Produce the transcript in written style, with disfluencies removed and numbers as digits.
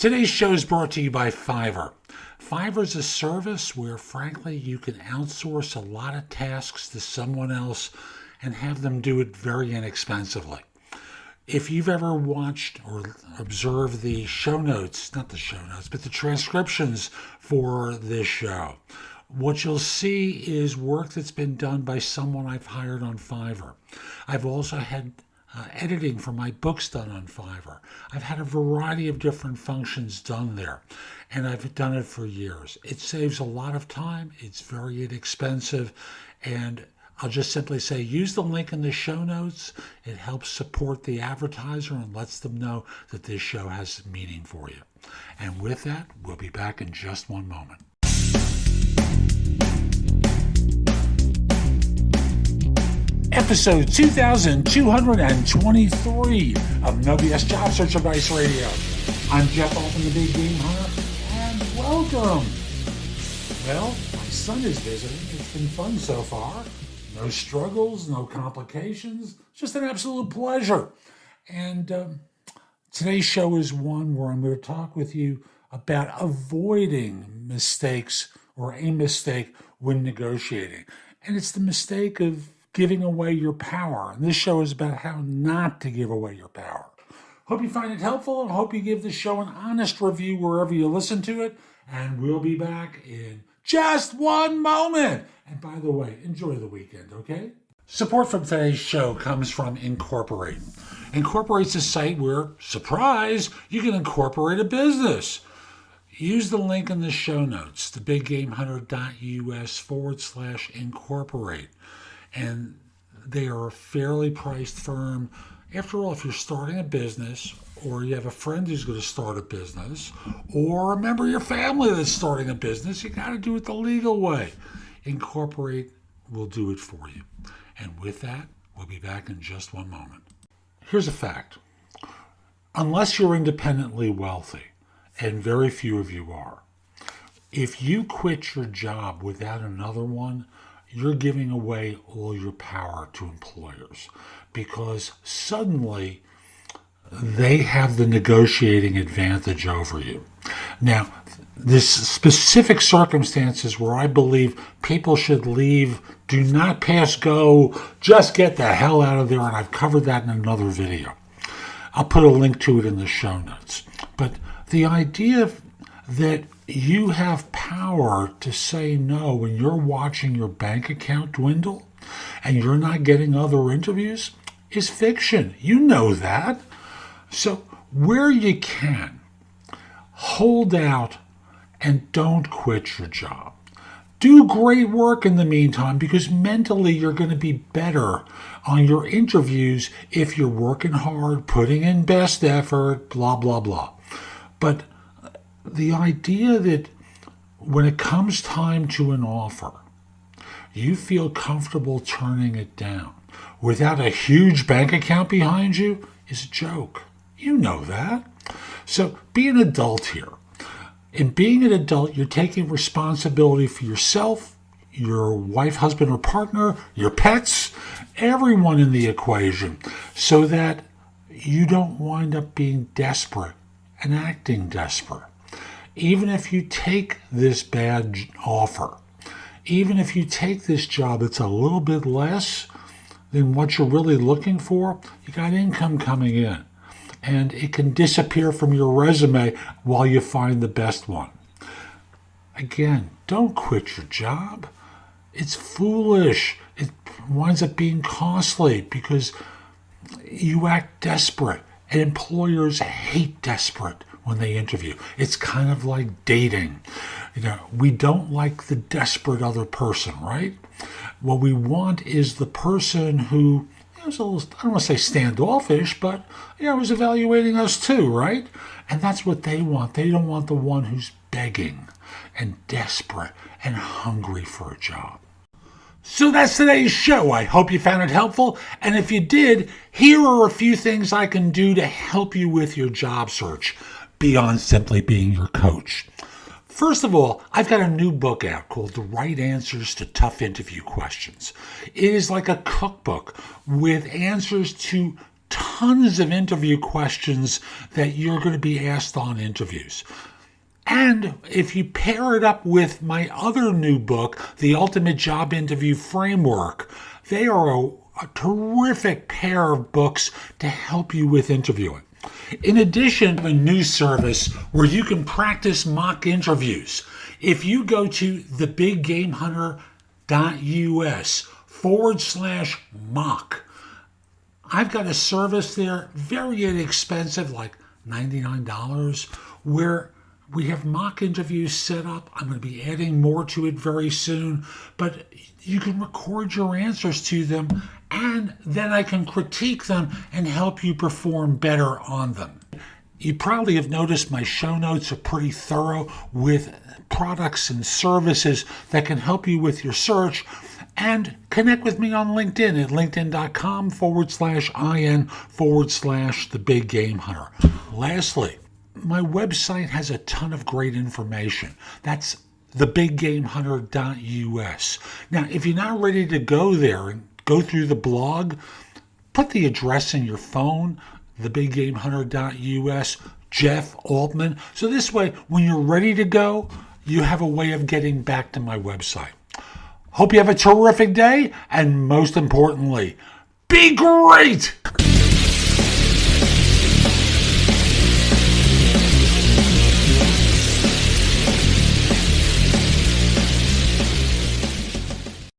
Today's show is brought to you by Fiverr. Fiverr is a service where, frankly, you can outsource a lot of tasks to someone else and have them do it very inexpensively. If you've ever watched or observed the show notes, not the show notes, but the transcriptions for this show, what you'll see is work that's been done by someone I've hired on Fiverr. I've also had editing for my books done on Fiverr. I've had a variety of different functions done there, and I've done it for years. It saves a lot of time, it's very inexpensive, and I'll just simply say use the link in the show notes. It helps support the advertiser and lets them know that this show has meaning for you. And with that, we'll be back in just one moment. Episode 2223 of No BS Job Search Advice Radio. I'm Jeff Altman, the Big Game Hunter, and welcome. Well, my son is visiting. It's been fun so far. No struggles, no complications, just an absolute pleasure. And today's show is one where I'm going to talk with you about avoiding mistakes or a mistake when negotiating. And it's the mistake of giving away your power. And this show is about how not to give away your power. Hope you find it helpful and hope you give the show an honest review wherever you listen to it. And we'll be back in just one moment. And by the way, enjoy the weekend, okay? Support from today's show comes from Incorporate. Incorporate's a site where, surprise, you can incorporate a business. Use the link in the show notes, thebiggamehunter.us/incorporate. And they are a fairly priced firm. After all, if you're starting a business, or you have a friend who's going to start a business, or a member of your family that's starting a business, you got to do it the legal way. Incorporate will do it for you. And with that, we'll be back in just one moment. Here's a fact. Unless you're independently wealthy, and very few of you are, if you quit your job without another one, you're giving away all your power to employers because suddenly they have the negotiating advantage over you. Now, this specific circumstances where I believe people should leave, do not pass go, just get the hell out of there, and I've covered that in another video. I'll put a link to it in the show notes. But the idea that you have power to say no when you're watching your bank account dwindle and you're not getting other interviews is fiction. You know that. So where you can, hold out and don't quit your job. Do great work in the meantime because mentally you're going to be better on your interviews if you're working hard, putting in best effort, blah, blah, blah. But the idea that when it comes time to an offer, you feel comfortable turning it down without a huge bank account behind you is a joke. You know that. So be an adult here. In being an adult, you're taking responsibility for yourself, your wife, husband, or partner, your pets, everyone in the equation, so that you don't wind up being desperate and acting desperate. Even if you take this bad offer, even if you take this job that's a little bit less than what you're really looking for, you got income coming in. And it can disappear from your resume while you find the best one. Again, don't quit your job. It's foolish. It winds up being costly because you act desperate. And employers hate desperate when they interview. It's kind of like dating. We don't like the desperate other person, right? What we want is the person who is a little, I don't want to say standoffish, but is evaluating us too, right? And that's what they want. They don't want the one who's begging and desperate and hungry for a job. So that's today's show. I hope you found it helpful. And if you did, here are a few things I can do to help you with your job search beyond simply being your coach. First of all, I've got a new book out called The Right Answers to Tough Interview Questions. It is like a cookbook with answers to tons of interview questions that you're going to be asked on interviews. And if you pair it up with my other new book, The Ultimate Job Interview Framework, they are a terrific pair of books to help you with interviewing. In addition, I have a new service where you can practice mock interviews. If you go to thebiggamehunter.us/mock, I've got a service there, very inexpensive, like $99, where we have mock interviews set up. I'm going to be adding more to it very soon, but you can record your answers to them, and then I can critique them and help you perform better on them. You probably have noticed my show notes are pretty thorough with products and services that can help you with your search. And connect with me on LinkedIn at linkedin.com/in/thebiggamehunter. Lastly, my website has a ton of great information. That's thebiggamehunter.us. Now, if you're not ready to go there and go through the blog, put the address in your phone, thebiggamehunter.us, Jeff Altman. So this way, when you're ready to go, you have a way of getting back to my website. Hope you have a terrific day, and most importantly, be great!